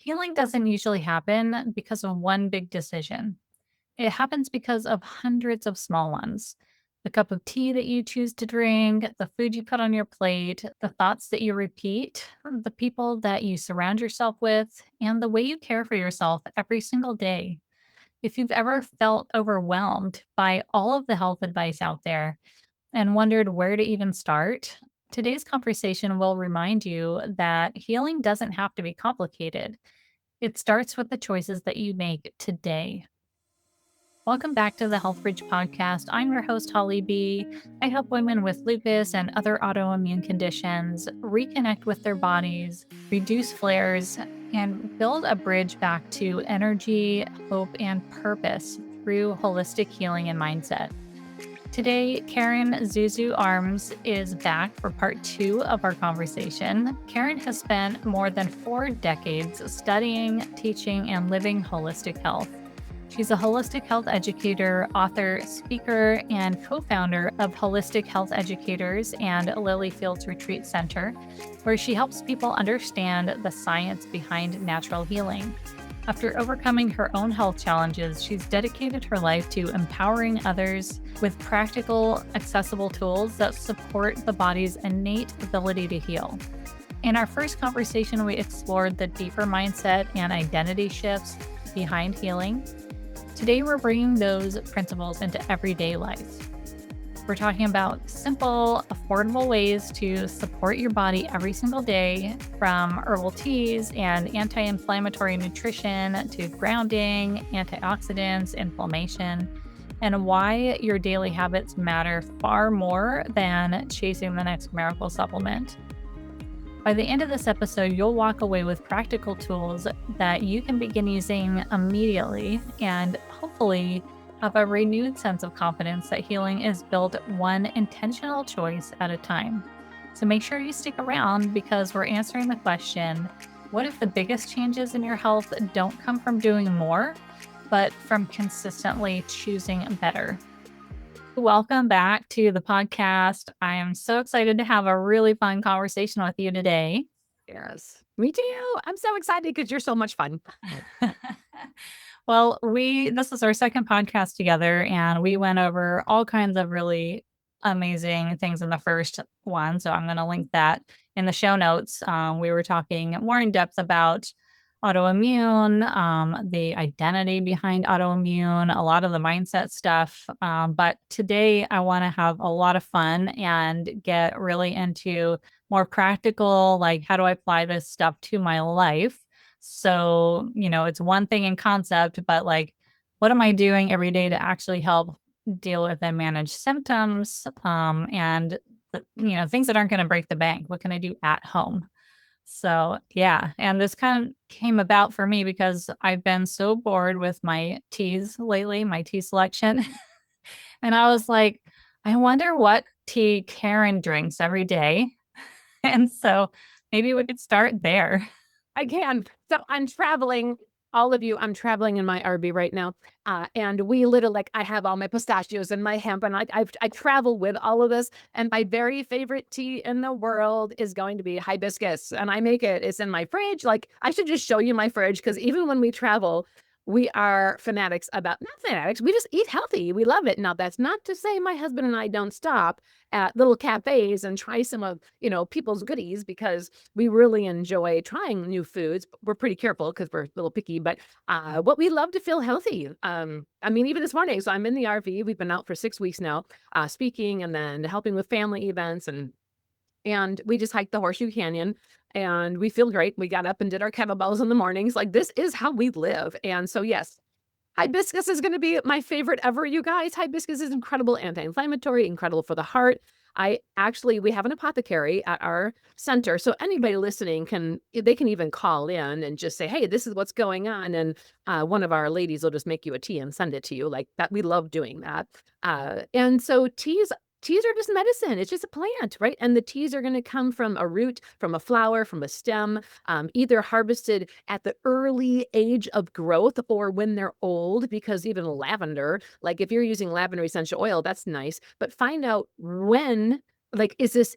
Healing doesn't usually happen because of one big decision. It happens because of hundreds of small ones. The cup of tea that you choose to drink, the food you put on your plate, the thoughts that you repeat, the people that you surround yourself with, and the way you care for yourself every single day. If you've ever felt overwhelmed by all of the health advice out there and wondered where to even start, today's conversation will remind you that healing doesn't have to be complicated. It starts with the choices that you make today. Welcome back to the Health Bridge podcast. I'm your host, Holly B. I help women with lupus and other autoimmune conditions reconnect with their bodies, reduce flares, and build a bridge back to energy, hope, and purpose through holistic healing and mindset. Today, Karen ZuZu Arms is back for part 2 of our conversation. Karen has spent more than 4 decades studying, teaching, and living holistic health. She's a holistic health educator, author, speaker, and co-founder of Holistic Health Educators and Lily Fields Retreat Center, where she helps people understand the science behind natural healing. After overcoming her own health challenges, she's dedicated her life to empowering others with practical, accessible tools that support the body's innate ability to heal. In our first conversation, we explored the deeper mindset and identity shifts behind healing. Today, we're bringing those principles into everyday life. We're talking about simple, affordable ways to support your body every single day, from herbal teas and anti-inflammatory nutrition to grounding, antioxidants, inflammation, and why your daily habits matter far more than chasing the next miracle supplement. By the end of this episode, you'll walk away with practical tools that you can begin using immediately and hopefully have a renewed sense of confidence that healing is built one intentional choice at a time. So make sure you stick around because we're answering the question, what if the biggest changes in your health don't come from doing more, but from consistently choosing better? Welcome back to the podcast. I am so excited to have a really fun conversation with you today. Yes, me too. I'm so excited because you're so much fun. Well, this is our second podcast together, and we went over all kinds of really amazing things in the first one. So I'm going to link that in the show notes. We were talking more in depth about autoimmune, the identity behind autoimmune, a lot of the mindset stuff. But today I want to have a lot of fun and get really into more practical, like how do I apply this stuff to my life? So, it's one thing in concept, but like, what am I doing every day to actually help deal with and manage symptoms? And, things that aren't going to break the bank. What can I do at home? So, yeah. And this kind of came about for me because I've been so bored with my teas lately, my tea selection. And I was like, I wonder what tea Karen drinks every day. And so maybe we could start there. I can. So I'm traveling. All of you, I'm traveling in my RV right now. And we literally, like, I have all my pistachios and my hemp, and I travel with all of this. And my very favorite tea in the world is going to be hibiscus. And I make it, it's in my fridge. Like, I should just show you my fridge because even when we travel, we are fanatics about, not fanatics, we just eat healthy. We love it. Now, that's not to say my husband and I don't stop at little cafes and try some of, people's goodies because we really enjoy trying new foods. We're pretty careful because we're a little picky, but what we love to feel healthy. I mean, even this morning, so I'm in the RV. We've been out for 6 weeks now, speaking and then helping with family events, and we just hiked the Horseshoe Canyon and we feel great. We got up and did our kettlebells in the mornings. Like, this is how we live. And so, yes, hibiscus is going to be my favorite ever, you guys. Hibiscus is incredible anti-inflammatory, incredible for the heart. We have an apothecary at our center. So anybody listening they can even call in and just say, hey, this is what's going on. And one of our ladies will just make you a tea and send it to you like that. We love doing that. And so teas are just medicine. It's just a plant, right? And the teas are going to come from a root, from a flower, from a stem, either harvested at the early age of growth or when they're old, because even lavender, like if you're using lavender essential oil, that's nice, but find out when like, is this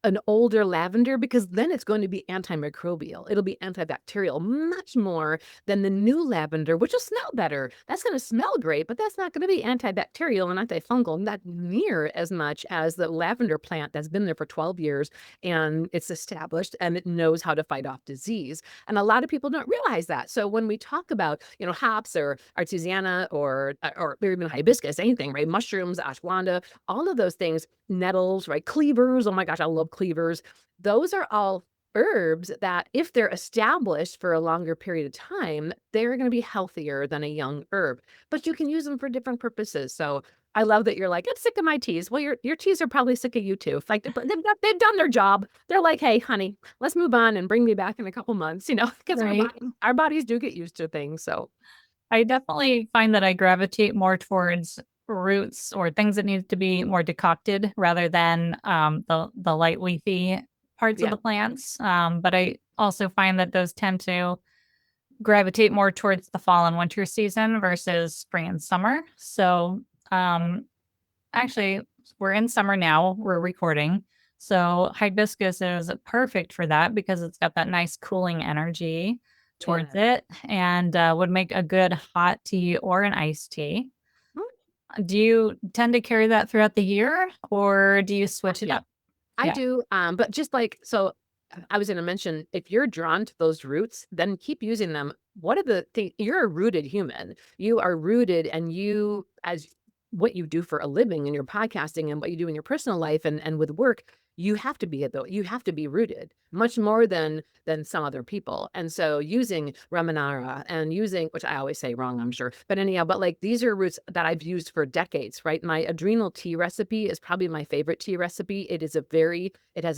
an older lavender? Because then it's going to be antimicrobial. It'll be antibacterial much more than the new lavender, which will smell better. That's gonna smell great, but that's not gonna be antibacterial and antifungal, not near as much as the lavender plant that's been there for 12 years, and it's established, and it knows how to fight off disease. And a lot of people don't realize that. So when we talk about, hops or artesiana or even hibiscus, anything, right? Mushrooms, ashwagandha, all of those things, nettles, right? Cleavers. Oh my gosh, I love cleavers. Those are all herbs that, if they're established for a longer period of time, they're going to be healthier than a young herb. But you can use them for different purposes. So I love that you're like, I'm sick of my teas. Well, your teas are probably sick of you too. Like they've done their job. They're like, hey, honey, let's move on and bring me back in a couple months, because Right. our bodies do get used to things. So I definitely find that I gravitate more towards roots or things that need to be more decocted rather than the light leafy parts of yeah. the plants. But I also find that those tend to gravitate more towards the fall and winter season versus spring and summer. So um, actually, we're in summer now. We're recording. So hibiscus is perfect for that because it's got that nice cooling energy towards Yeah. it and would make a good hot tea or an iced tea. Do you tend to carry that throughout the year or do you switch it Yeah. up? I Yeah. do, but just like so, I was gonna mention, if you're drawn to those roots, then keep using them. What are the thing you're a rooted human. You are rooted, and you, as what you do for a living in your podcasting and what you do in your personal life and with work, you have to be you have to be rooted much more than some other people. And so using Ramanara and using, which I always say wrong, I'm sure, but anyhow, but like these are roots that I've used for decades, right? My adrenal tea recipe is probably my favorite tea recipe. It has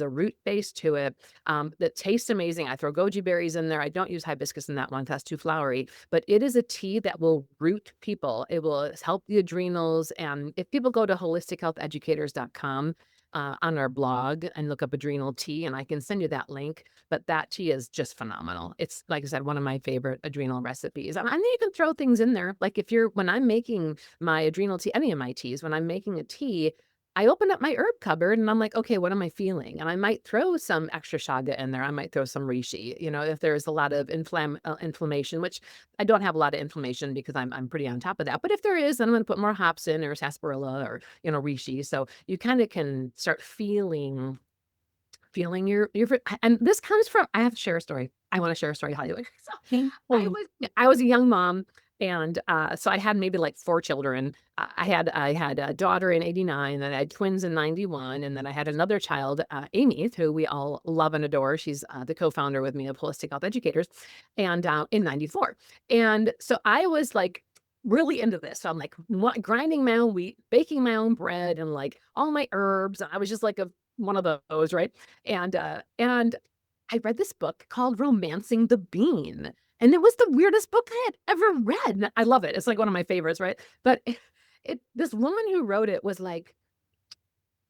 a root base to it that tastes amazing. I throw goji berries in there. I don't use hibiscus in that one because that's too flowery, but it is a tea that will root people. It will help the adrenals. And if people go to holistichealtheducators.com, on our blog and look up adrenal tea, and I can send you that link. But that tea is just phenomenal. It's, like I said, one of my favorite adrenal recipes. And then you can throw things in there. Like when I'm making my adrenal tea, any of my teas, when I'm making a tea, I open up my herb cupboard and I'm like, okay, what am I feeling? And I might throw some extra shaga in there. I might throw some reishi, if there's a lot of inflammation, which I don't have a lot of inflammation because I'm pretty on top of that. But if there is, then I'm going to put more hops in, or sarsaparilla, or reishi. So you kind of can start feeling and this comes from, I have to share a story. I want to share a story, Hollywood. So Okay. I Well, was I was a young mom, and so I had maybe like 4 children. I had a daughter in '89, and I had twins in '91, and then I had another child, Amy, who we all love and adore. She's the co-founder with me of Holistic Health Educators, and in '94. And so I was like really into this. So I'm like grinding my own wheat, baking my own bread, and like all my herbs. And I was just like one of those, right? And I read this book called Romancing the Bean. And it was the weirdest book I had ever read. And I love it. It's like one of my favorites, right? But this woman who wrote it was like,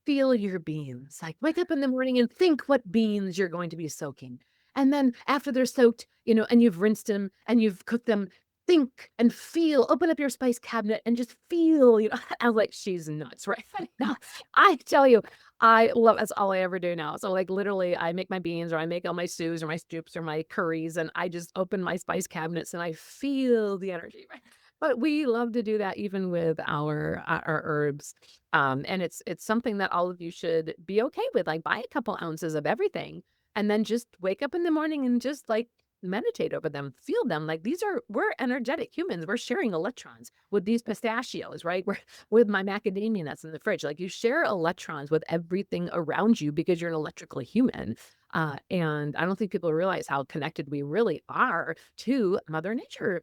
feel your beans. Like, wake up in the morning and think what beans you're going to be soaking. And then after they're soaked, and you've rinsed them and you've cooked them, think and feel, open up your spice cabinet and just feel, I was like, she's nuts, right? No, I tell you, I love, that's all I ever do now. So like literally I make my beans, or I make all my stews or my soups or my curries, and I just open my spice cabinets and I feel the energy, right? But we love to do that even with our herbs. And it's something that all of you should be okay with. Like, buy a couple ounces of everything, and then just wake up in the morning and just like meditate over them, feel them. Like, we're energetic humans. We're sharing electrons with these pistachios, right? We're with my macadamia nuts in the fridge. Like, you share electrons with everything around you because you're an electrical human. And I don't think people realize how connected we really are to Mother Nature.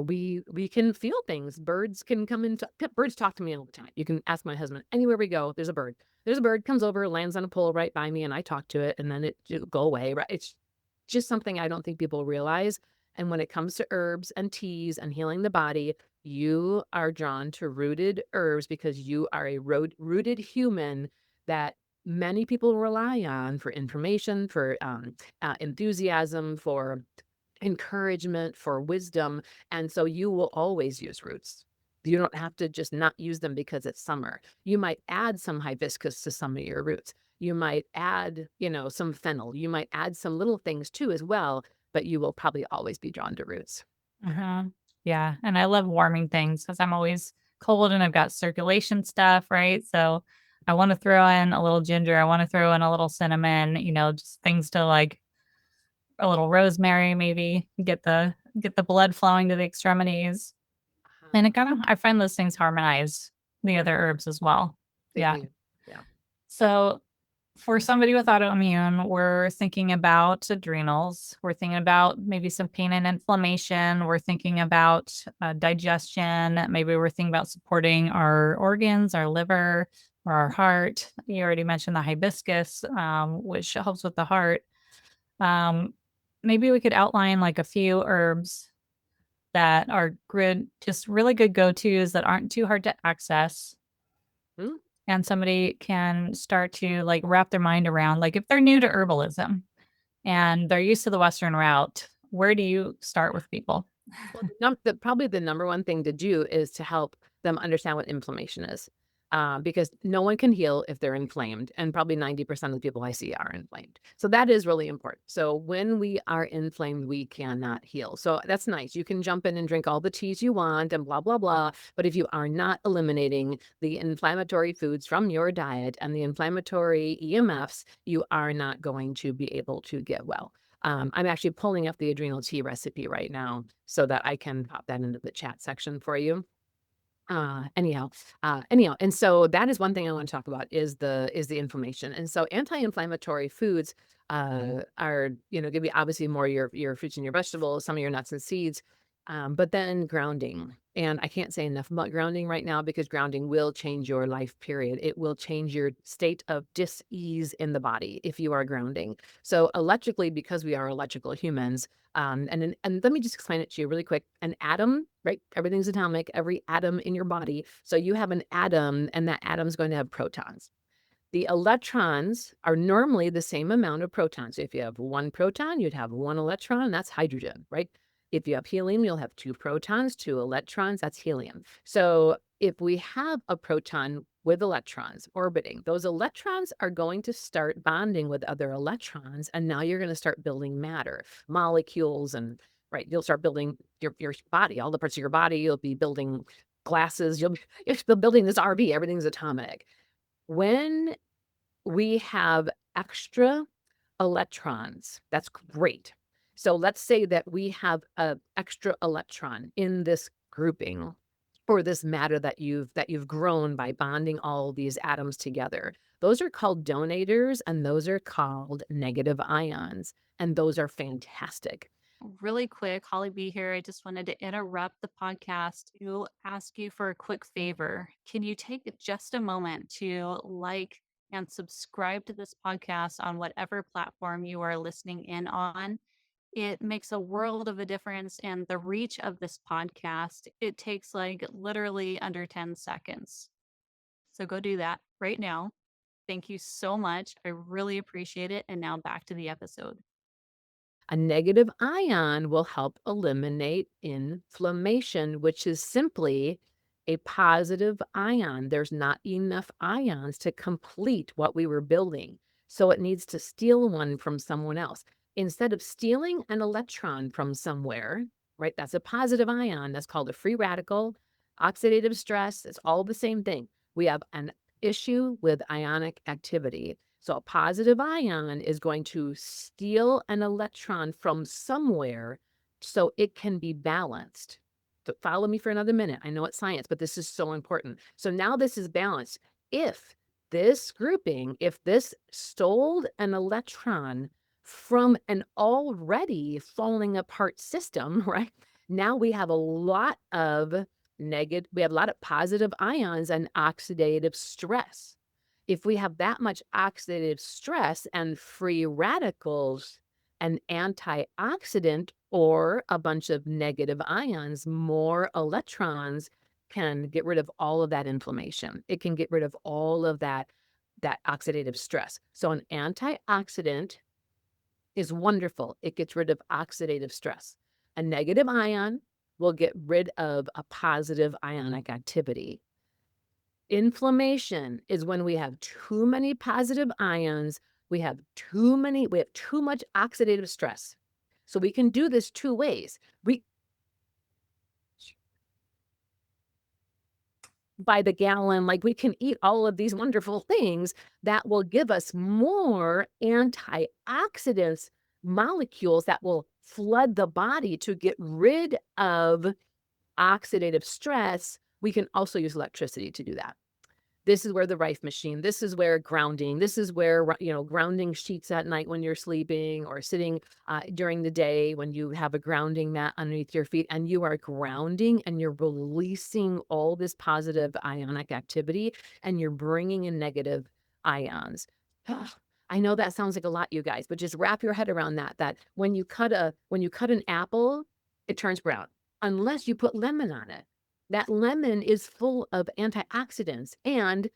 We can feel things. Birds can come in. Birds talk to me all the time. You can ask my husband. Anywhere we go, there's a bird. There's a bird comes over, lands on a pole right by me, and I talk to it, and then it'll go away. Right? It's just something I don't think people realize. And when it comes to herbs and teas and healing the body, you are drawn to rooted herbs because you are a rooted human that many people rely on for information, for enthusiasm, for encouragement, for wisdom. And so you will always use roots. You don't have to just not use them because it's summer. You might add some hibiscus to some of your roots. You might add, some fennel. You might add some little things too as well, but you will probably always be drawn to roots. Uh-huh. Yeah, and I love warming things because 'cause I'm always cold and I've got circulation stuff, right? So, I wanna throw in a little ginger, I wanna throw in a little cinnamon, just things to, like a little rosemary maybe, get the blood flowing to the extremities, and it kinda I find those things harmonize the other herbs as well. They Yeah. do. Yeah. So for somebody with autoimmune, we're thinking about adrenals. We're thinking about maybe some pain and inflammation. We're thinking about digestion. Maybe we're thinking about supporting our organs, our liver, or our heart. You already mentioned the hibiscus, which helps with the heart. Um, Maybe we could outline like a few herbs that are good, just really good go tos that aren't too hard to access Mm. and somebody can start to like wrap their mind around like if they're new to herbalism and they're used to the western route, where do you start with people? Well, probably the number one thing to do is to help them understand what inflammation is, because no one can heal if they're inflamed, and probably 90% of the people I see are inflamed. So that is really important. So when we are inflamed, we cannot heal. So that's nice. You can jump in and drink all the teas you want and blah, blah, blah. But if you are not eliminating the inflammatory foods from your diet and the inflammatory EMFs, you are not going to be able to get well. I'm actually pulling up the adrenal tea recipe right now so that I can pop that into the chat section for you. Anyhow, and so that is one thing I want to talk about is the inflammation. And so anti-inflammatory foods are going to be obviously more your fruits and your vegetables, some of your nuts and seeds, but then grounding. And I can't say enough about grounding right now because grounding will change your life period. It will change your state of dis-ease in the body if you are grounding. So electrically, because we are electrical humans, and let me just explain it to you really quick. An atom, right? Everything's atomic, every atom in your body. So you have an atom, and that atom is going to have protons. The electrons are normally the same amount of protons. If you have one proton, you'd have one electron, that's hydrogen, right? If you have helium, you'll have two protons, two electrons, that's helium. So if we have a proton with electrons orbiting, those electrons are going to start bonding with other electrons, and now you're going to start building matter, molecules, and right, you'll start building your body, all the parts of your body. You'll be building glasses, you'll be building this RV, everything's atomic. When we have extra electrons, that's great. So let's say that we have an extra electron in this grouping or this matter that you've grown by bonding all these atoms together. Those are called donators and those are called negative ions, and those are fantastic. Really quick, Holly B here. I just wanted to interrupt the podcast to ask you for a quick favor. Can you take just a moment to like and subscribe to this podcast on whatever platform you are listening in on? It makes a world of a difference and the reach of this podcast. It takes like literally under 10 seconds. So go do that right now. Thank you so much. I really appreciate it. And now back to the episode. A negative ion will help eliminate inflammation, which is simply a positive ion. There's not enough ions to complete what we were building. So it needs to steal one from someone else. Instead of stealing an electron from somewhere, right? That's a positive ion. That's called a free radical. Oxidative stress, it's all the same thing. We have an issue with ionic activity. So a positive ion is going to steal an electron from somewhere so it can be balanced. So follow me for another minute. I know it's science, but this is so important. So now this is balanced. If if this stole an electron from an already falling apart system, right? Now we have a lot of positive ions and oxidative stress. If we have that much oxidative stress and free radicals, an antioxidant or a bunch of negative ions, more electrons can get rid of all of that inflammation. It can get rid of all of that oxidative stress. So an antioxidant is wonderful. It gets rid of oxidative stress. A negative ion will get rid of a positive ionic activity. Inflammation is when we have too many positive ions, we have too much oxidative stress. So we can do this two ways. We by the gallon, like we can eat all of these wonderful things that will give us more antioxidants molecules that will flood the body to get rid of oxidative stress. We can also use electricity to do that. This is where the Rife machine, this is where grounding, this is where, grounding sheets at night when you're sleeping or sitting during the day when you have a grounding mat underneath your feet and you are grounding and you're releasing all this positive ionic activity and you're bringing in negative ions. I know that sounds like a lot, you guys, but just wrap your head around that when you cut an apple, it turns brown unless you put lemon on it. That lemon is full of antioxidants and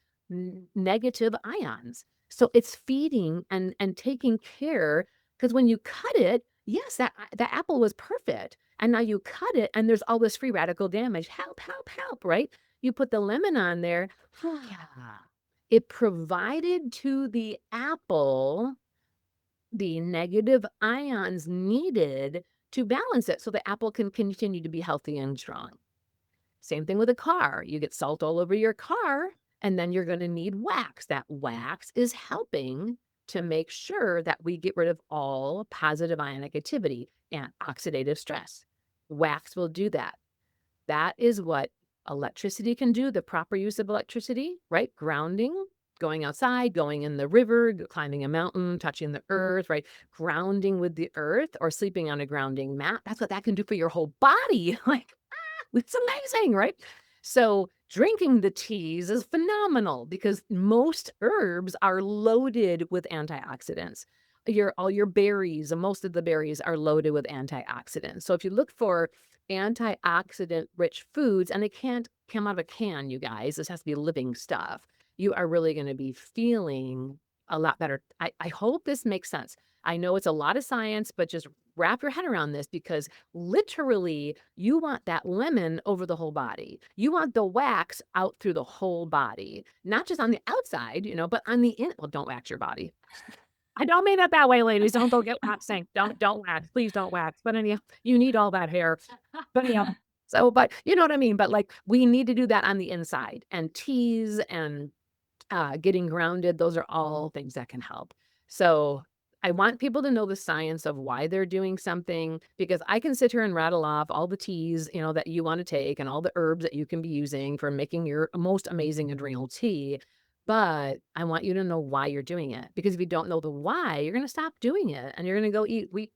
negative ions. So it's feeding and taking care because when you cut it, yes, that apple was perfect. And now you cut it and there's all this free radical damage. Help, help, help, right? You put the lemon on there. It provided to the apple the negative ions needed to balance it so the apple can continue to be healthy and strong. Same thing with a car. You get salt all over your car, and then you're going to need wax. That wax is helping to make sure that we get rid of all positive ionic activity and oxidative stress. Wax will do that. That is what electricity can do, the proper use of electricity, right? Grounding, going outside, going in the river, climbing a mountain, touching the earth, right? Grounding with the earth or sleeping on a grounding mat. That's what that can do for your whole body. Like, it's amazing, right? So drinking the teas is phenomenal because most herbs are loaded with antioxidants. All your berries, most of the berries are loaded with antioxidants. So if you look for antioxidant rich foods, and it can't come out of a can, you guys, this has to be living stuff, you are really going to be feeling a lot better. I hope this makes sense. I know it's a lot of science, but just wrap your head around this because literally you want that lemon over the whole body. You want the wax out through the whole body, not just on the outside, but on the in. Well, don't wax your body. I don't mean it that way, ladies. Don't go get waxing. Don't wax. Please don't wax. But anyhow, you need all that hair. But anyhow, but you know what I mean? But like we need to do that on the inside and teas and getting grounded. Those are all things that can help. So I want people to know the science of why they're doing something because I can sit here and rattle off all the teas, that you want to take and all the herbs that you can be using for making your most amazing adrenal tea. But I want you to know why you're doing it because if you don't know the why, you're going to stop doing it and you're going to go eat wheat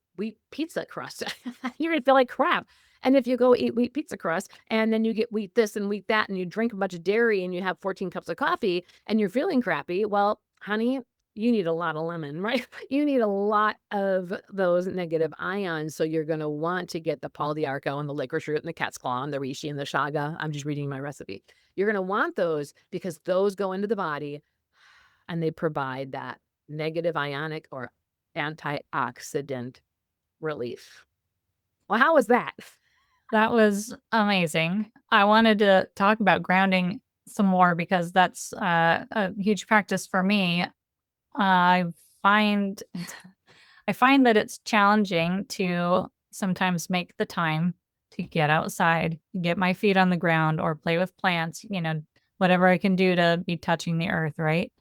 pizza crust. You're going to feel like crap. And if you go eat wheat pizza crust and then you get wheat this and wheat that and you drink a bunch of dairy and you have 14 cups of coffee and you're feeling crappy, well, honey, you need a lot of lemon, right? You need a lot of those negative ions. So you're going to want to get the Paul the Arco and the licorice root and the cat's claw and the reishi and the shaga. I'm just reading my recipe. You're going to want those because those go into the body and they provide that negative ionic or antioxidant relief. Well, how was that? That was amazing. I wanted to talk about grounding some more because that's a huge practice for me. I find that it's challenging to sometimes make the time to get outside, get my feet on the ground or play with plants, whatever I can do to be touching the earth, right?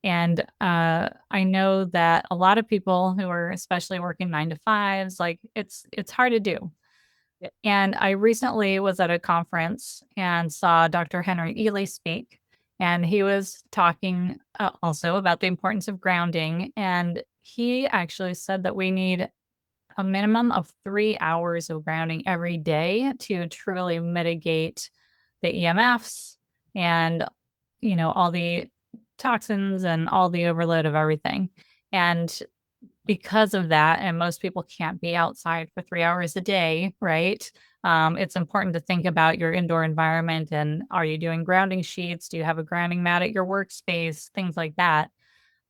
And I know that a lot of people who are especially working 9 to 5s, like it's hard to do. And I recently was at a conference and saw Dr. Henry Ely speak, and he was talking also about the importance of grounding. And he actually said that we need a minimum of 3 hours of grounding every day to truly mitigate the EMFs and, all the toxins and all the overload of everything. And because of that, and most people can't be outside for 3 hours a day, right? It's important to think about your indoor environment and are you doing grounding sheets? Do you have a grounding mat at your workspace? Things like that.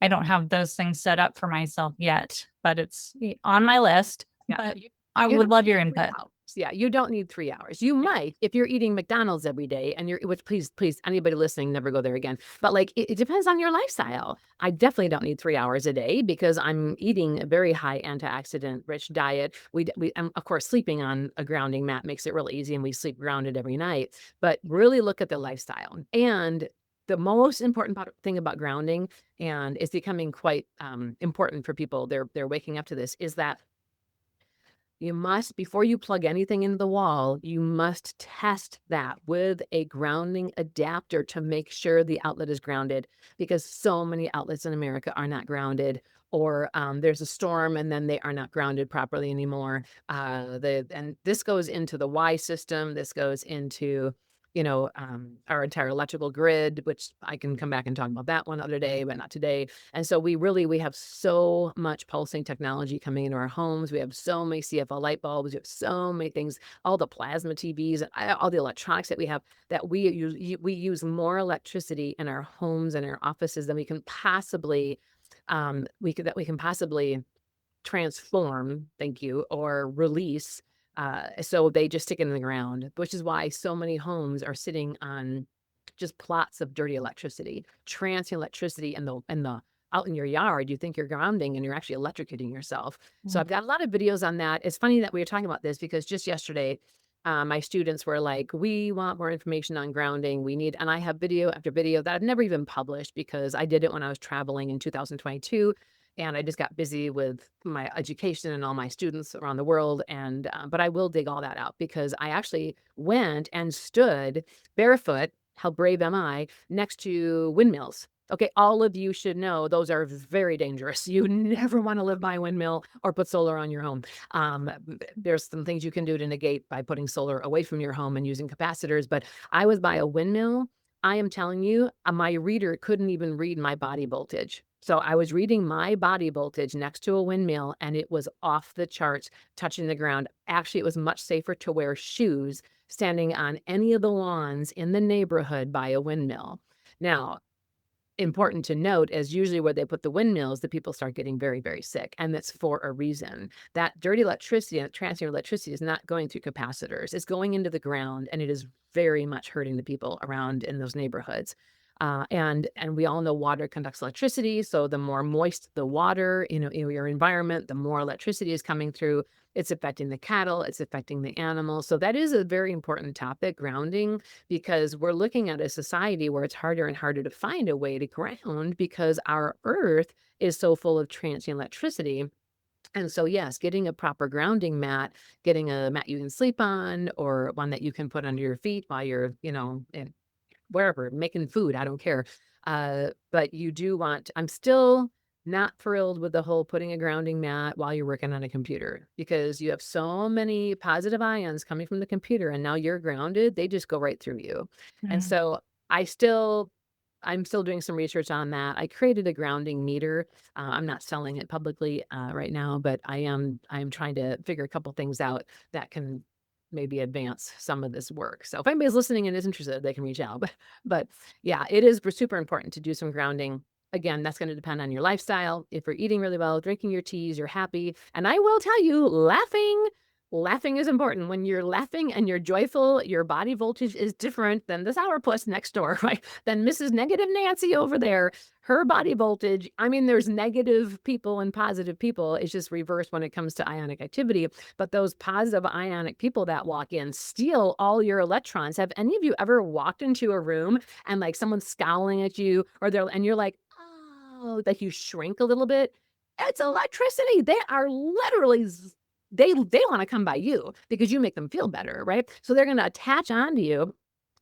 I don't have those things set up for myself yet, but it's on my list. Yeah, But I would love your input. Yeah, you don't need 3 hours. You might if you're eating McDonald's every day and you're which please, anybody listening, never go there again. But, like, it depends on your lifestyle. I definitely don't need 3 hours a day because I'm eating a very high antioxidant rich diet. And, of course, sleeping on a grounding mat makes it real easy, and we sleep grounded every night. But really look at the lifestyle. And the most important thing about grounding, and it's becoming quite, important for people, they're waking up to this, is that you must, before you plug anything into the wall, you must test that with a grounding adapter to make sure the outlet is grounded because so many outlets in America are not grounded or there's a storm and then they are not grounded properly anymore. And this goes into the Y system. This goes into, our entire electrical grid, which I can come back and talk about that one other day, but not today. And so we have so much pulsing technology coming into our homes. We have so many CFL light bulbs. We have so many things, all the plasma TVs, and all the electronics that we have that we use more electricity in our homes and our offices than we can possibly we can possibly transform, thank you, or release. So they just stick it in the ground, which is why so many homes are sitting on just plots of dirty electricity, transient electricity in the out in your yard. You think you're grounding and you're actually electrocuting yourself. So I've got a lot of videos on that. It's funny that we were talking about this because just yesterday, my students were like, "We want more information on grounding. We need," and I have video after video that I've never even published because I did it when I was traveling in 2022 and I just got busy with my education and all my students around the world. And but I will dig all that out because I actually went and stood barefoot. How brave am I? Next to windmills. Okay, all of you should know those are very dangerous. You never want to live by a windmill or put solar on your home. There's some things you can do to negate by putting solar away from your home and using capacitors. But I was by a windmill. I am telling you, my reader couldn't even read my body voltage. So I was reading my body voltage next to a windmill and it was off the charts, touching the ground. Actually, it was much safer to wear shoes standing on any of the lawns in the neighborhood by a windmill. Now, important to note is usually where they put the windmills, the people start getting very, very sick, and that's for a reason. That dirty electricity and transient electricity is not going through capacitors. It's going into the ground, and it is very much hurting the people around in those neighborhoods. And we all know water conducts electricity. So the more moist the water, in your environment, the more electricity is coming through. It's affecting the cattle, it's affecting the animals. So that is a very important topic, grounding, because we're looking at a society where it's harder and harder to find a way to ground because our earth is so full of transient electricity. And so, yes, getting a proper grounding mat, getting a mat you can sleep on, or one that you can put under your feet while you're, wherever, making food, I don't care. But you do want I'm still not thrilled with the whole putting a grounding mat while you're working on a computer because you have so many positive ions coming from the computer and now you're grounded, they just go right through you. And Mm. so I'm still doing some research on that. I created a grounding meter. I'm not selling it publicly right now, but I am trying to figure a couple things out that can maybe advance some of this work. So if anybody's listening and is interested, they can reach out. But yeah, it is super important to do some grounding. Again, that's going to depend on your lifestyle. If you're eating really well, drinking your teas, you're happy. And I will tell you, laughing is important. When you're laughing and you're joyful, your body voltage is different than the sourpuss next door, right? Than Mrs. Negative Nancy over there. Her body voltage, I mean, there's negative people and positive people. It's just reversed when it comes to ionic activity. But those positive ionic people that walk in steal all your electrons. Have any of you ever walked into a room and like someone's scowling at you and you're like, oh, like you shrink a little bit? It's electricity. They are literally they wanna come by you because you make them feel better, right? So they're gonna attach onto you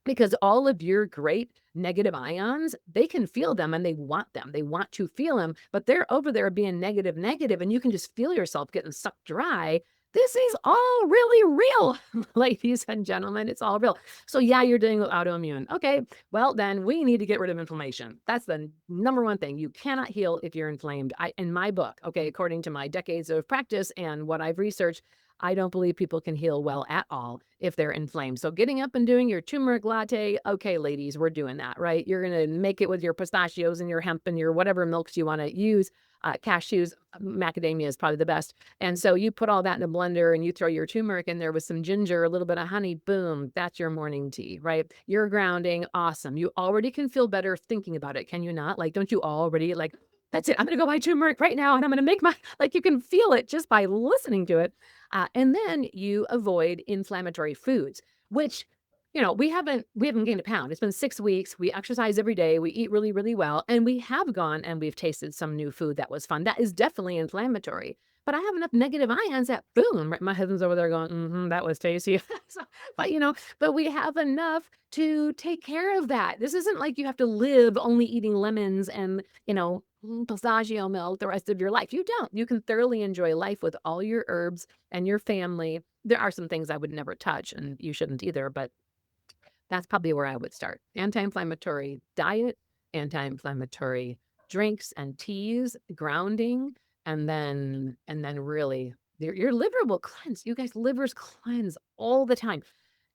because all of your great negative ions, they can feel them and they want them. They want to feel them, but they're over there being negative, and you can just feel yourself getting sucked dry. This is all really real, ladies and gentlemen. It's all real. So, yeah, you're dealing with autoimmune. Okay, well, then we need to get rid of inflammation. That's the number one thing. You cannot heal if you're inflamed. In my book, okay, according to my decades of practice and what I've researched, I don't believe people can heal well at all if they're inflamed. So getting up and doing your turmeric latte, okay, ladies, we're doing that, right? You're going to make it with your pistachios and your hemp and your whatever milks you want to use. Cashews, macadamia is probably the best. And so you put all that in a blender and you throw your turmeric in there with some ginger, a little bit of honey, boom, that's your morning tea, right? You're grounding, awesome. You already can feel better thinking about it, can you not? Like, don't you already like, that's it, I'm gonna go buy turmeric right now and I'm gonna make my, like you can feel it just by listening to it. And then you avoid inflammatory foods, which we haven't gained a pound. It's been 6 weeks. We exercise every day. We eat really, really well. And we have gone and we've tasted some new food that was fun. That is definitely inflammatory. But I have enough negative ions that boom, right? My husband's over there going, that was tasty. So, but we have enough to take care of that. This isn't like you have to live only eating lemons and, pistachio milk the rest of your life. You don't. You can thoroughly enjoy life with all your herbs and your family. There are some things I would never touch, and you shouldn't either, but that's probably where I would start. Anti-inflammatory diet, anti-inflammatory drinks and teas, grounding, and then really your liver will cleanse. You guys, livers cleanse all the time.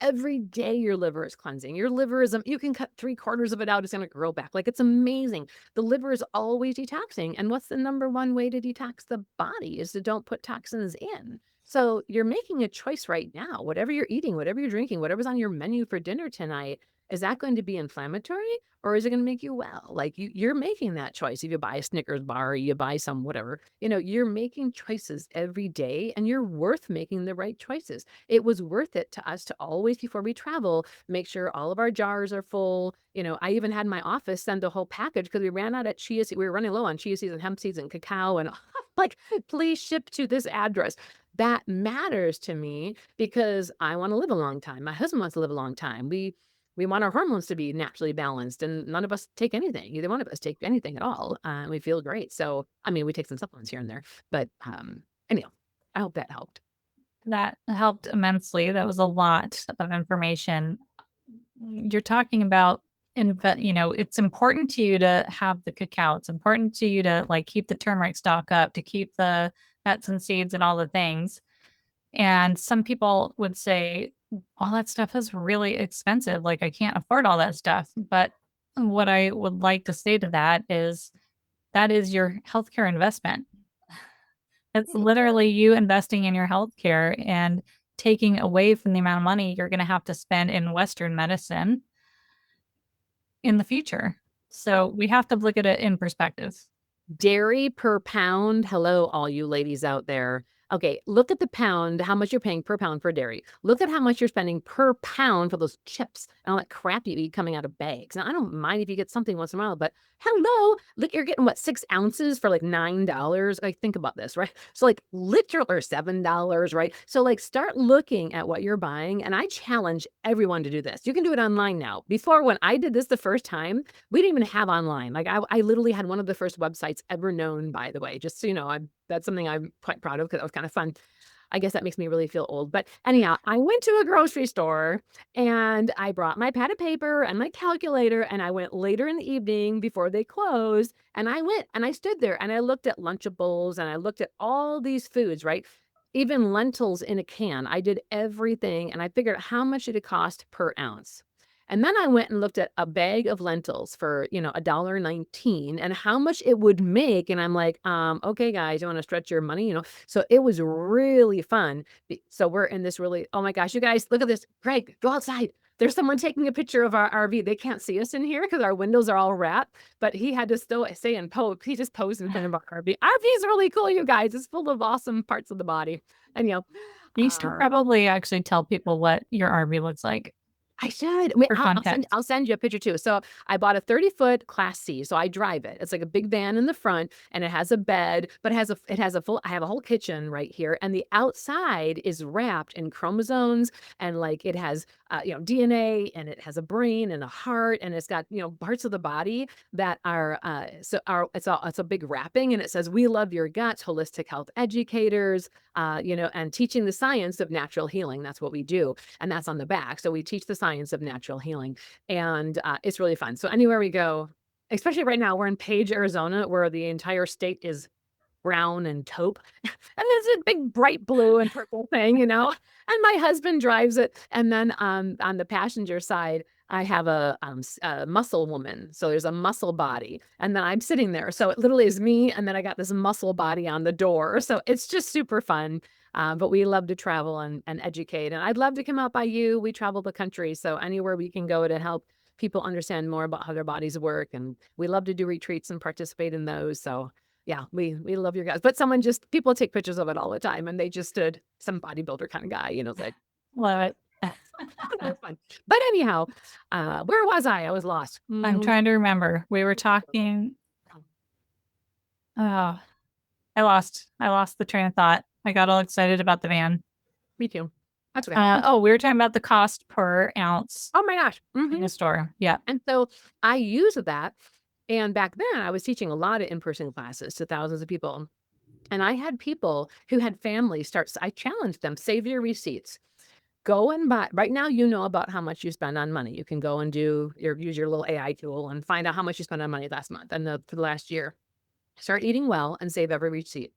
Every day your liver is cleansing. Your liver is, you can cut 3/4 of it out, it's gonna grow back. Like, it's amazing. The liver is always detoxing, and what's the number one way to detox the body is to don't put toxins in. So you're making a choice right now. Whatever you're eating, whatever you're drinking, whatever's on your menu for dinner tonight, is that going to be inflammatory or is it going to make you well? Like you're making that choice. If you buy a Snickers bar or you buy some whatever, you're making choices every day and you're worth making the right choices. It was worth it to us to always, before we travel, make sure all of our jars are full. I even had my office send a whole package because we ran out of chia seeds. We were running low on chia seeds and hemp seeds and cacao and like, please ship to this address. That matters to me because I want to live a long time. My husband wants to live a long time. We want our hormones to be naturally balanced, and none of us take anything. Either one of us take anything at all. We feel great. So, I mean, we take some supplements here and there, but anyhow, I hope that helped. That helped immensely. That was a lot of information. You're talking about it's important to you to have the cacao. It's important to you to like keep the turmeric stock up, to keep the nuts and seeds and all the things. And some people would say, all that stuff is really expensive. Like, I can't afford all that stuff. But what I would like to say to that is your healthcare investment. It's literally you investing in your healthcare and taking away from the amount of money you're going to have to spend in Western medicine in the future. So we have to look at it in perspective. Dairy per pound. Hello, all you ladies out there. Okay, look at the pound, how much you're paying per pound for dairy. Look at how much you're spending per pound for those chips and all that crap you eat coming out of bags. Now, I don't mind if you get something once in a while, but hello, look, you're getting what, 6 ounces for like $9? Like, think about this, right? So, like, literal or $7, right? So, like, start looking at what you're buying. And I challenge everyone to do this. You can do it online now. Before, when I did this the first time, we didn't even have online. Like, I literally had one of the first websites ever known, by the way, just so you know, that's something I'm quite proud of because it was kind of fun. I guess that makes me really feel old. But anyhow, I went to a grocery store and I brought my pad of paper and my calculator and I went later in the evening before they closed. And I went and I stood there and I looked at Lunchables and I looked at all these foods, right? Even lentils in a can. I did everything and I figured out how much did it cost per ounce. And then I went and looked at a bag of lentils for, $1.19 and how much it would make. And I'm like, okay, guys, you want to stretch your money, So it was really fun. So we're in this really, oh my gosh, you guys, look at this. Greg, go outside. There's someone taking a picture of our RV. They can't see us in here because our windows are all wrapped, but he had to still stay and pose. He just posed in front of our RV. RV is really cool, you guys. It's full of awesome parts of the body. And, You should probably actually tell people what your RV looks like I should. Wait, for context. I'll send you a picture too. So I bought a 30-foot Class C. So I drive it. It's like a big van in the front, and it has a bed, but it has a full. I have a whole kitchen right here, and the outside is wrapped in chromosomes, and like it has DNA, and it has a brain and a heart, and it's got parts of the body that are it's a big wrapping, and it says we love your guts, holistic health educators, and teaching the science of natural healing. That's what we do, and that's on the back. So we teach the science of natural healing, and it's really fun. So anywhere we go, especially right now, we're in Page, Arizona, where the entire state is brown and taupe. And it's a big bright blue and purple thing, and my husband drives it. And then on the passenger side, I have a muscle woman. So there's a muscle body. And then I'm sitting there. So it literally is me. And then I got this muscle body on the door. So it's just super fun. But we love to travel and educate. And I'd love to come out by you. We travel the country. So anywhere we can go to help people understand more about how their bodies work. And we love to do retreats and participate in those. So yeah, we love your guys. But people take pictures of it all the time. And they just stood some bodybuilder kind of guy, like Love it. that's fun. But anyhow, where was I? I was lost. I'm trying to remember. We were talking. Oh, I lost the train of thought. I got all excited about the van. Me too. That's okay. We were talking about the cost per ounce Oh my gosh. in the store. Yeah. And so I used that. And back then I was teaching a lot of in-person classes to thousands of people. And I had people who had families I challenged them, save your receipts. Go and buy. Right now, about how much you spend on money. You can go and use your little AI tool and find out how much you spent on money last month and for the last year. Start eating well and save every receipt.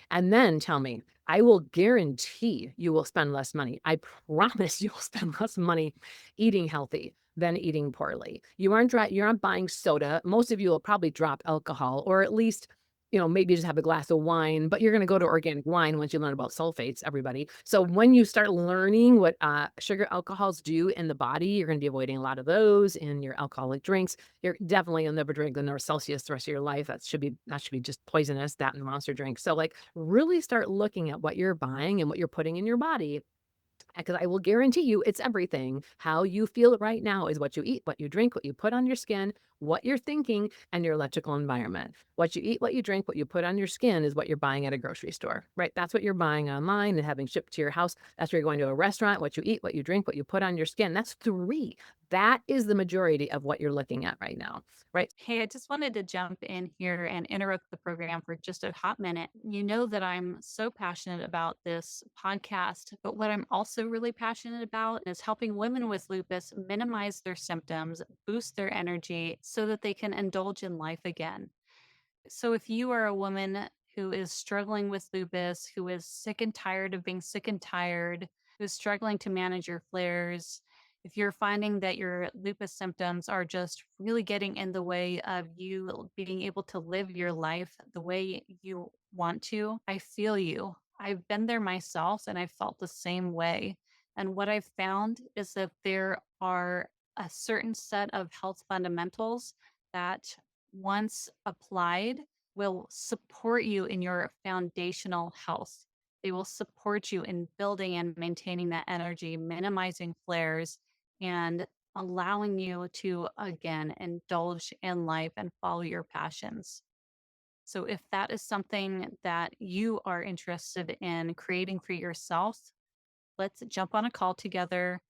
And then tell me, I will guarantee you will spend less money. I promise you will spend less money eating healthy than eating poorly. You're not buying soda. Most of you will probably drop alcohol, or at least, maybe just have a glass of wine, but you're going to go to organic wine once you learn about sulfates, everybody. So when you start learning what sugar alcohols do in the body, you're going to be avoiding a lot of those in your alcoholic drinks. You'll never drink the North Celsius the rest of your life. That should be just poisonous, that and monster drink. So like really start looking at what you're buying and what you're putting in your body, because I will guarantee you it's everything. How you feel right now is what you eat, what you drink, what you put on your skin, what you're thinking, and your electrical environment. What you eat, what you drink, what you put on your skin is what you're buying at a grocery store, right? That's what you're buying online and having shipped to your house. That's where you're going to a restaurant. What you eat, what you drink, what you put on your skin. That's three. That is the majority of what you're looking at right now, right? Hey, I just wanted to jump in here and interrupt the program for just a hot minute. You know that I'm so passionate about this podcast, but what I'm also really passionate about is helping women with lupus minimize their symptoms, boost their energy so that they can indulge in life again. So if you are a woman who is struggling with lupus, who is sick and tired of being sick and tired, who's struggling to manage your flares, if you're finding that your lupus symptoms are just really getting in the way of you being able to live your life the way you want to, I feel you. I've been there myself and I felt the same way. And what I've found is that there are a certain set of health fundamentals that once applied, will support you in your foundational health. They will support you in building and maintaining that energy, minimizing flares, and allowing you to, again, indulge in life and follow your passions. So, if that is something that you are interested in creating for yourself, let's jump on a call together.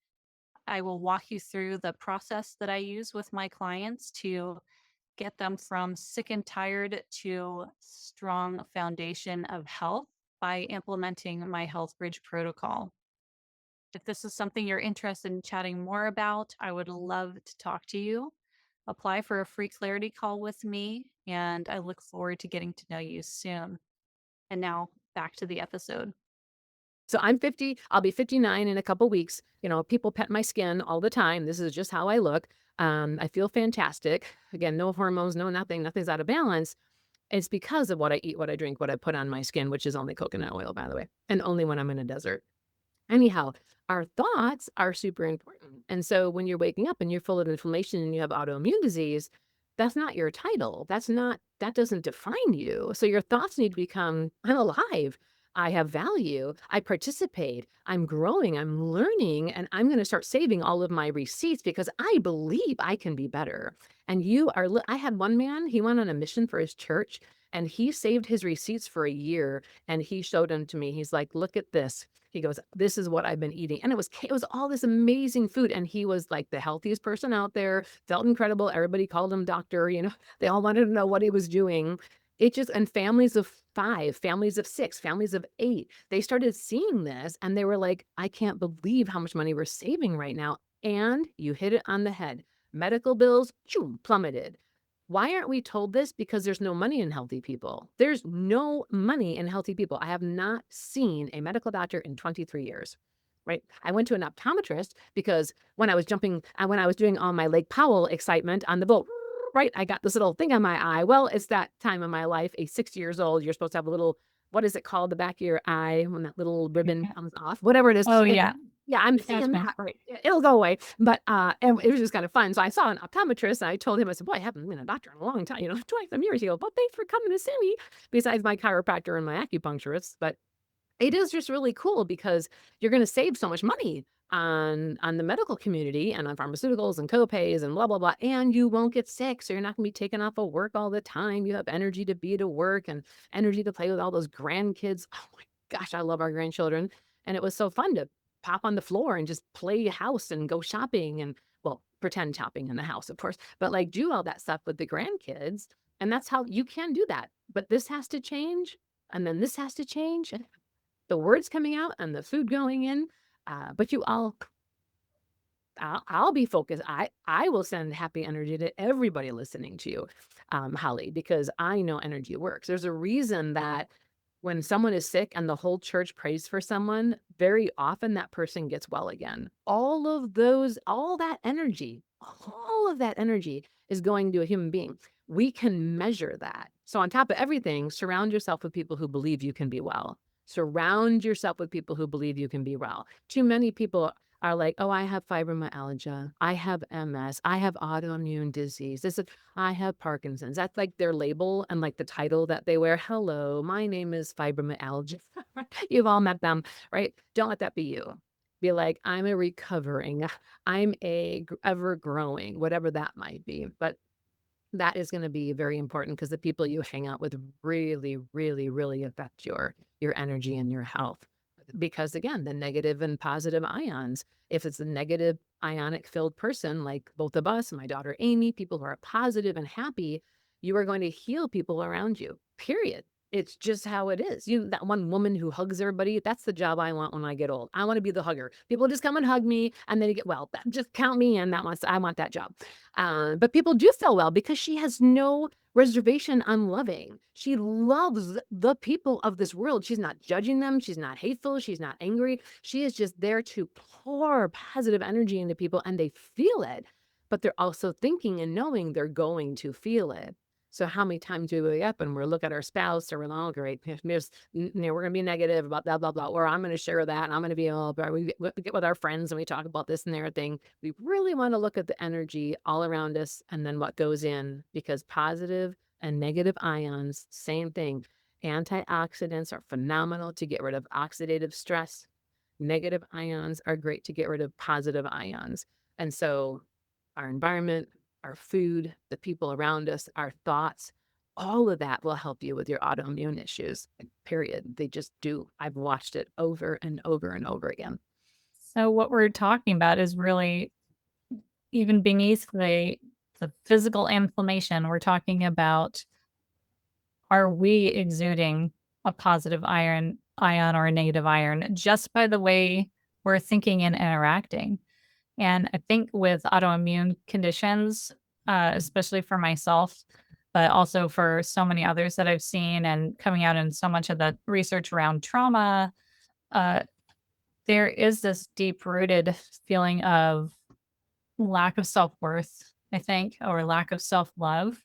I will walk you through the process that I use with my clients to get them from sick and tired to strong foundation of health by implementing my Health Bridge protocol. If this is something you're interested in chatting more about, I would love to talk to you. Apply for a free clarity call with me, and I look forward to getting to know you soon. And now back to the episode. So I'm 50, I'll be 59 in a couple weeks. People pet my skin all the time. This is just how I look. I feel fantastic. Again, no hormones, no nothing, nothing's out of balance. It's because of what I eat, what I drink, what I put on my skin, which is only coconut oil, by the way, and only when I'm in a desert. Anyhow, our thoughts are super important. And so when you're waking up and you're full of inflammation and you have autoimmune disease, that's not your title. That doesn't define you. So your thoughts need to become, I'm alive. I have value. I participate. I'm growing. I'm learning. And I'm going to start saving all of my receipts because I believe I can be better. And I had one man, he went on a mission for his church and he saved his receipts for a year. And he showed them to me. He's like, look at this. He goes, this is what I've been eating. And it was all this amazing food. And he was like the healthiest person out there, felt incredible. Everybody called him doctor, they all wanted to know what he was doing. And families of 5, families of 6, families of 8, they started seeing this and they were like, I can't believe how much money we're saving right now. And you hit it on the head. Medical bills, choom, plummeted. Why aren't we told this? Because there's no money in healthy people. There's no money in healthy people. I have not seen a medical doctor in 23 years, right? I went to an optometrist because when I was when I was doing all my Lake Powell excitement on the boat, right? I got this little thing on my eye. Well, it's that time of my life, a 60 years old, you're supposed to have a little, what is it called? The back of your eye when that little ribbon Yeah. comes off, whatever it is. Oh, yeah. Yeah, I'm thinking Attachment. that, right. It'll go away. But and it was just kind of fun. So I saw an optometrist and I told him, I said, boy, I haven't been a doctor in a long time, 20 some years. He goes, well, thanks for coming to see me, besides my chiropractor and my acupuncturist. But it is just really cool because you're going to save so much money on the medical community and on pharmaceuticals and copays and blah blah blah, and you won't get sick, so you're not going to be taken off of work all the time. You have energy to be to work and energy to play with all those grandkids. Oh my gosh, I love our grandchildren, and it was so fun to pop on the floor and just play house and go shopping and, well, pretend shopping in the house, of course, but like do all that stuff with the grandkids. And that's how you can do that. But this has to change, and then this has to change, the words coming out and the food going in. But I'll be focused. I will send happy energy to everybody listening to you, Holly, because I know energy works. There's a reason that when someone is sick and the whole church prays for someone, very often that person gets well again. All of that energy is going to a human being. We can measure that. So on top of everything, surround yourself with people who believe you can be well. Surround yourself with people who believe you can be well. Too many people are like, oh, I have fibromyalgia, I have MS, I have autoimmune disease. I have Parkinson's. That's like their label and like the title that they wear. Hello, my name is fibromyalgia. You've all met them, right? Don't let that be you. Be like, I'm a recovering, I'm a ever growing, whatever that might be. But that is going to be very important because the people you hang out with really, really, really affect your energy and your health. Because again, the negative and positive ions, if it's a negative ionic filled person, like both of us, my daughter Amy, people who are positive and happy, you are going to heal people around you, period. It's just how it is. That one woman who hugs everybody, that's the job I want when I get old. I want to be the hugger. People just come and hug me and they get well. Just count me in. I want that job. But people do feel well because she has no reservation on loving. She loves the people of this world. She's not judging them. She's not hateful. She's not angry. She is just there to pour positive energy into people and they feel it, but they're also thinking and knowing they're going to feel it. So how many times do we wake up and we're look at our spouse or we're like, oh, great, we're going to be negative about blah, blah, blah, or I'm going to share that and I'm going to be all, we get with our friends and we talk about this and their thing. We really want to look at the energy all around us and then what goes in, because positive and negative ions, same thing. Antioxidants are phenomenal to get rid of oxidative stress. Negative ions are great to get rid of positive ions. And so our environment, our food, the people around us, our thoughts, all of that will help you with your autoimmune issues, period. They just do. I've watched it over and over and over again. So what we're talking about is really even beneath the physical inflammation. We're talking about, are we exuding a positive ion or a negative ion just by the way we're thinking and interacting? And I think with autoimmune conditions, especially for myself, but also for so many others that I've seen and coming out in so much of the research around trauma, uh, there is this deep rooted feeling of lack of self-worth, I think, or lack of self-love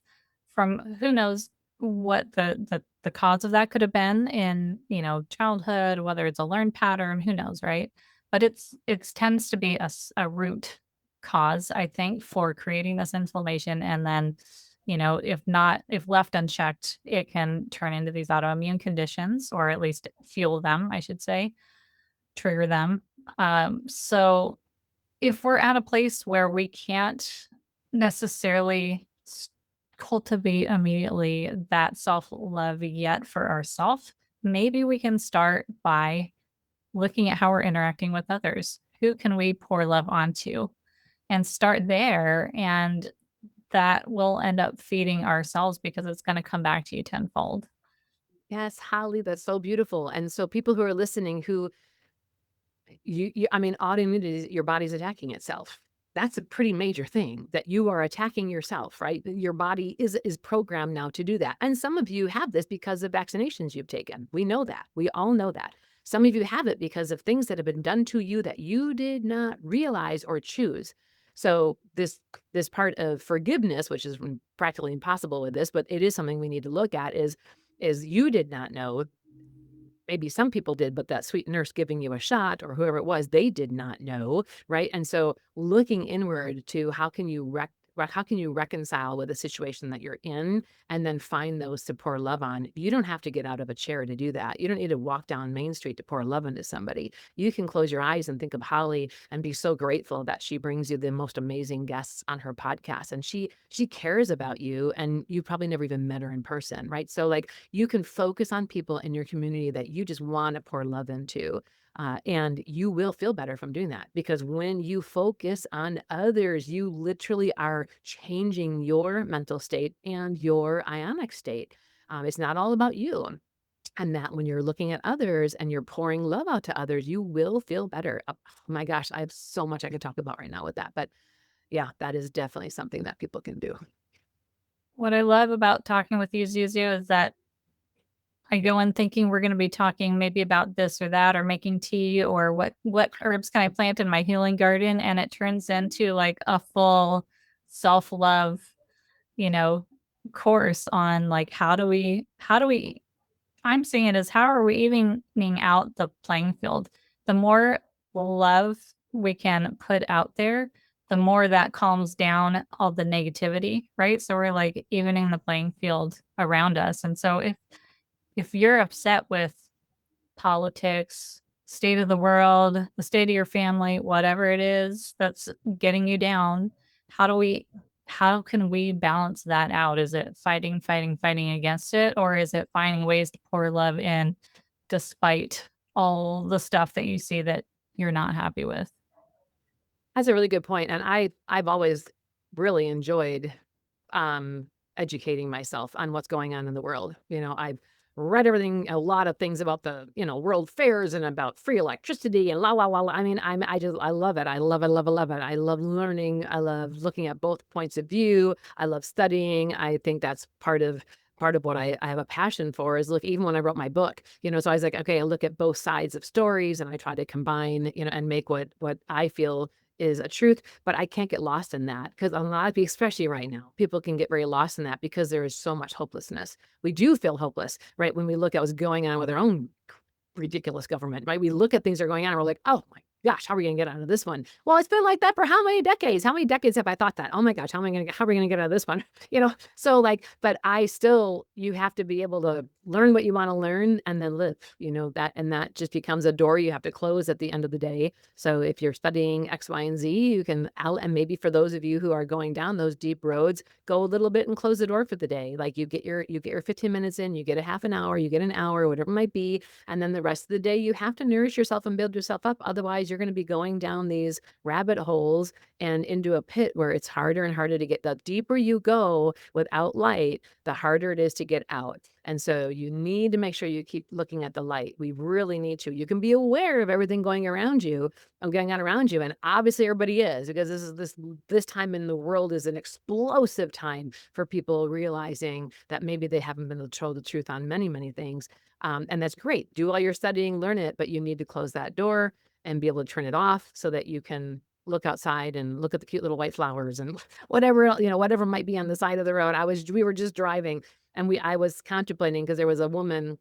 from who knows what the cause of that could have been in, childhood, whether it's a learned pattern, who knows, right? But it tends to be a root cause, I think, for creating this inflammation. And then, if left unchecked, it can turn into these autoimmune conditions, or at least fuel them, I should say, trigger them. So if we're at a place where we can't necessarily cultivate immediately that self-love yet for ourselves, maybe we can start by looking at how we're interacting with others. Who can we pour love onto? And start there. And that will end up feeding ourselves because it's going to come back to you tenfold. Yes, Holly, that's so beautiful. And so people who are listening who I mean, autoimmunity, your body's attacking itself. that's a pretty major thing, that you are attacking yourself, right? Your body is programmed now to do that. And some of you have this because of vaccinations you've taken. We know that. We all know that. Some of you have it because of things that have been done to you that you did not realize or choose. So this part of forgiveness, which is practically impossible with this, but it is something we need to look at, is you did not know. Maybe some people did, but that sweet nurse giving you a shot or whoever it was, they did not know, right? And so looking inward to how can you reconcile with the situation that you're in, and then find those to pour love on. You don't have to get out of a chair to do that. You don't need to walk down Main Street to pour love into somebody. You can close your eyes and think of Holly and be so grateful that she brings you the most amazing guests on her podcast, and she cares about you, and you probably never even met her in person, right? So like, you can focus on people in your community that you just want to pour love into. And you will feel better from doing that, because when you focus on others, you literally are changing your mental state and your ionic state. It's not all about you. And that when you're looking at others and you're pouring love out to others, you will feel better. Oh my gosh, I have so much I could talk about right now with that. But yeah, that is definitely something that people can do. What I love about talking with you, Zuzu, is that I go in thinking we're going to be talking maybe about this or that, or making tea, or what herbs can I plant in my healing garden, and it turns into like a full self-love, you know, course on like how do we I'm seeing it as, how are we evening out the playing field? The more love we can put out there, the more that calms down all the negativity, right? So we're like evening the playing field around us. And so if you're upset with politics, state of the world, the state of your family, whatever it is that's getting you down, how can we balance that out? Is it fighting against it? Or is it finding ways to pour love in despite all the stuff that you see that you're not happy with? That's a really good point. And I've always really enjoyed educating myself on what's going on in the world. I've read a lot of things about the, world fairs and about free electricity and la la la. I mean, I love it. I love it, love it, love it. I love learning. I love looking at both points of view. I love studying. I think that's part of what I have a passion for, is look, even when I wrote my book, so I was like, okay, I look at both sides of stories and I try to combine, and make what I feel is a truth. But I can't get lost in that, because a lot of people, especially right now, people can get very lost in that because there is so much hopelessness. We do feel hopeless, right? When we look at what's going on with our own ridiculous government, right? We look at things that are going on and we're like, oh my gosh, how are we going to get out of this one? Well, it's been like that for how many decades? How many decades have I thought that? Oh my gosh, how are we going to get out of this one? So like, but you have to be able to learn what you want to learn and then live, that just becomes a door you have to close at the end of the day. So if you're studying X, Y, and Z, you can and maybe for those of you who are going down those deep roads, go a little bit and close the door for the day. Like you get your 15 minutes in, you get a half an hour, you get an hour, whatever it might be. And then the rest of the day, you have to nourish yourself and build yourself up. Otherwise, you're going to be going down these rabbit holes and into a pit where it's harder and harder to get. The deeper you go without light, the harder it is to get out. And so you need to make sure you keep looking at the light. We really need to. You can be aware of everything going around you and going on around you. And obviously everybody is, because this time in the world is an explosive time for people realizing that maybe they haven't been told the truth on many, many things. And that's great. Do all your studying, learn it, but you need to close that door and be able to turn it off so that you can look outside and look at the cute little white flowers and whatever, whatever might be on the side of the road. We were just driving and I was contemplating, because there was a woman,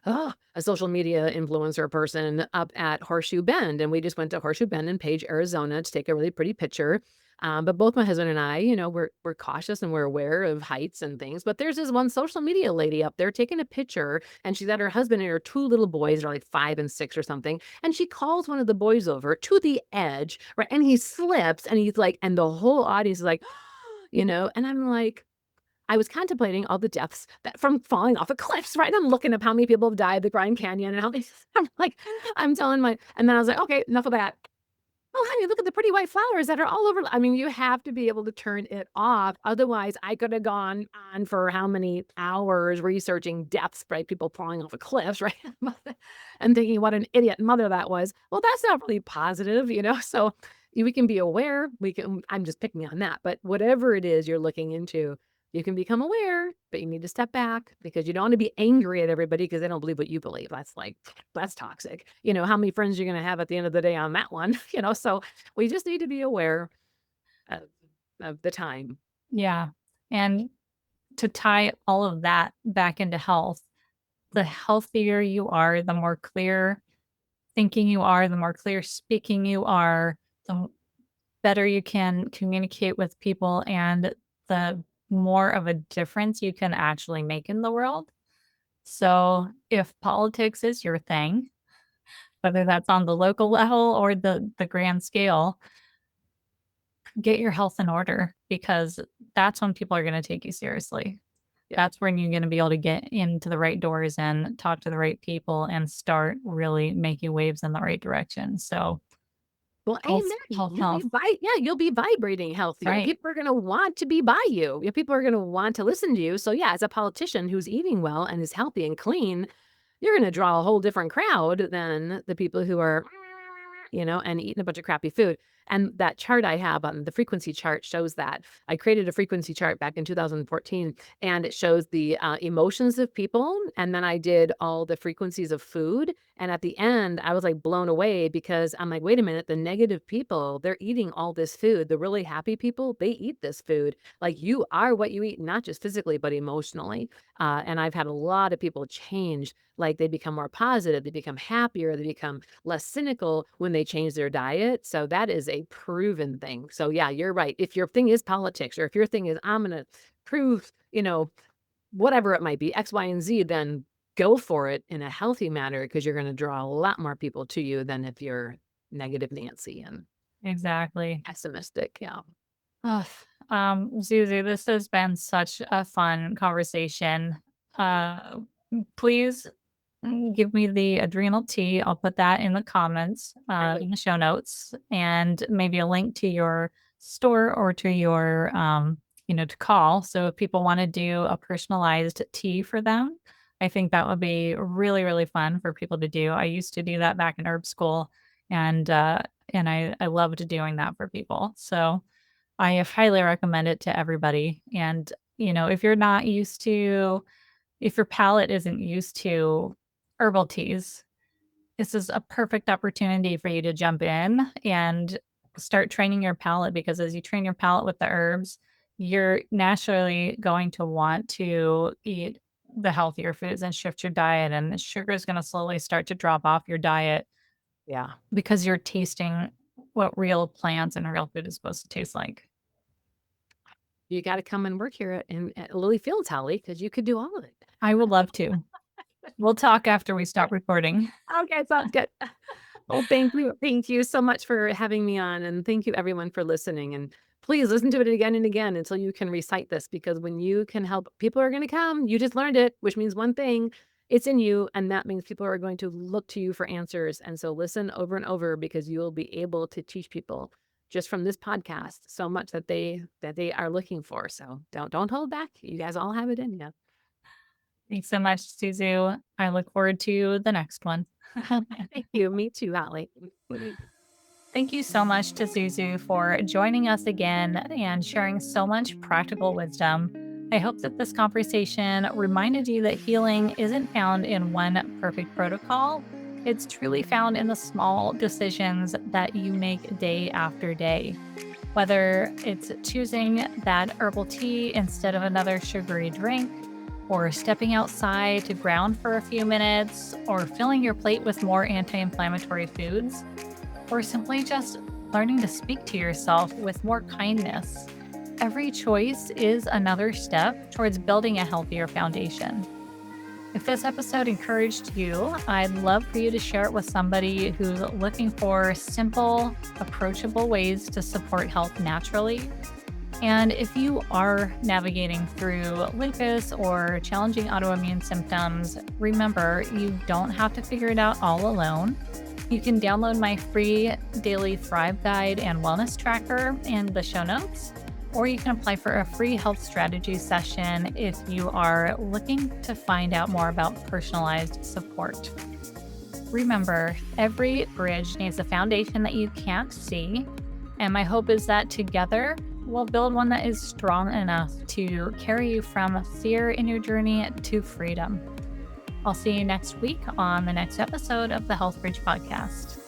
a social media influencer person up at Horseshoe Bend. And we just went to Horseshoe Bend in Page, Arizona to take a really pretty picture. But both my husband and I, we're cautious and we're aware of heights and things. But there's this one social media lady up there taking a picture, and she's got her husband and her two little boys, they're like 5 and 6 or something. And she calls one of the boys over to the edge, right? And he slips and he's like, and the whole audience is like, and I'm like, I was contemplating all the deaths from falling off of cliffs, right? And I'm looking up how many people have died at the Grand Canyon and how they, I'm telling and then I was like, okay, enough of that. Oh, honey, look at the pretty white flowers that are all over. I mean, you have to be able to turn it off. Otherwise, I could have gone on for how many hours researching deaths, right? People falling off of cliffs, right? And thinking what an idiot mother that was. Well, that's not really positive, So we can be aware. I'm just picking on that, but whatever it is you're looking into, you can become aware, but you need to step back because you don't want to be angry at everybody because they don't believe what you believe. That's toxic. How many friends you're going to have at the end of the day on that one, so we just need to be aware of, the time. Yeah. And to tie all of that back into health, the healthier you are, the more clear thinking you are, the more clear speaking you are, the better you can communicate with people, and the more of a difference you can actually make in the world. So if politics is your thing, whether that's on the local level or the grand scale, get your health in order because that's when people are going to take you seriously. Yeah. That's when you're going to be able to get into the right doors and talk to the right people and start really making waves in the right direction. So Well, health, amen. health, health. You'll be vibrating healthier. Right. People are going to want to be by you. People are going to want to listen to you. So yeah, as a politician who's eating well and is healthy and clean, you're going to draw a whole different crowd than the people who are, and eating a bunch of crappy food. And that chart I have on the frequency chart shows that. I created a frequency chart back in 2014, and it shows the emotions of people. And then I did all the frequencies of food. And at the end, I was like blown away because I'm like, wait a minute, the negative people, they're eating all this food. The really happy people, they eat this food. Like you are what you eat, not just physically, but emotionally. And I've had a lot of people change. Like they become more positive, they become happier, they become less cynical when they change their diet. So that is a proven thing. So yeah, you're right. If your thing is politics, or if your thing is, I'm going to prove, whatever it might be, X, Y, and Z, then go for it in a healthy manner because you're going to draw a lot more people to you than if you're negative Nancy and Exactly. pessimistic. Yeah. Oh, Zuzu, this has been such a fun conversation. Please give me the adrenal tea. I'll put that in the comments, in the show notes, and maybe a link to your store or to your, to call. So if people want to do a personalized tea for them, I think that would be really, really fun for people to do. I used to do that back in herb school, and I loved doing that for people. So I highly recommend it to everybody. And, if you're not used to, if your palate isn't used to herbal teas, this is a perfect opportunity for you to jump in and start training your palate because as you train your palate with the herbs, you're naturally going to want to eat the healthier foods and shift your diet. And the sugar is going to slowly start to drop off your diet Yeah. because you're tasting what real plants and real food is supposed to taste like. You got to come and work here at Lily Fields, Holly, because you could do all of it. I would love to. We'll talk after we stop recording. Okay, sounds good. Well, thank you. Thank you so much for having me on. And thank you everyone for listening. And please listen to it again and again until you can recite this, because when you can help, people are going to come. You just learned it, which means one thing. It's in you. And that means people are going to look to you for answers. And so listen over and over because you'll be able to teach people just from this podcast so much that they are looking for. So don't hold back. You guys all have it in you. Thanks so much, ZuZu. I look forward to the next one. Thank you. Me too, Holly. Thank you so much to ZuZu for joining us again and sharing so much practical wisdom. I hope that this conversation reminded you that healing isn't found in one perfect protocol. It's truly found in the small decisions that you make day after day. Whether it's choosing that herbal tea instead of another sugary drink, or stepping outside to ground for a few minutes, or filling your plate with more anti-inflammatory foods, or simply just learning to speak to yourself with more kindness. Every choice is another step towards building a healthier foundation. If this episode encouraged you, I'd love for you to share it with somebody who's looking for simple, approachable ways to support health naturally. And if you are navigating through lupus or challenging autoimmune symptoms, remember, you don't have to figure it out all alone. You can download my free daily Thrive Guide and wellness tracker in the show notes, or you can apply for a free health strategy session if you are looking to find out more about personalized support. Remember, every bridge needs a foundation that you can't see. And my hope is that together we'll build one that is strong enough to carry you from fear in your journey to freedom. I'll see you next week on the next episode of the Health Bridge podcast.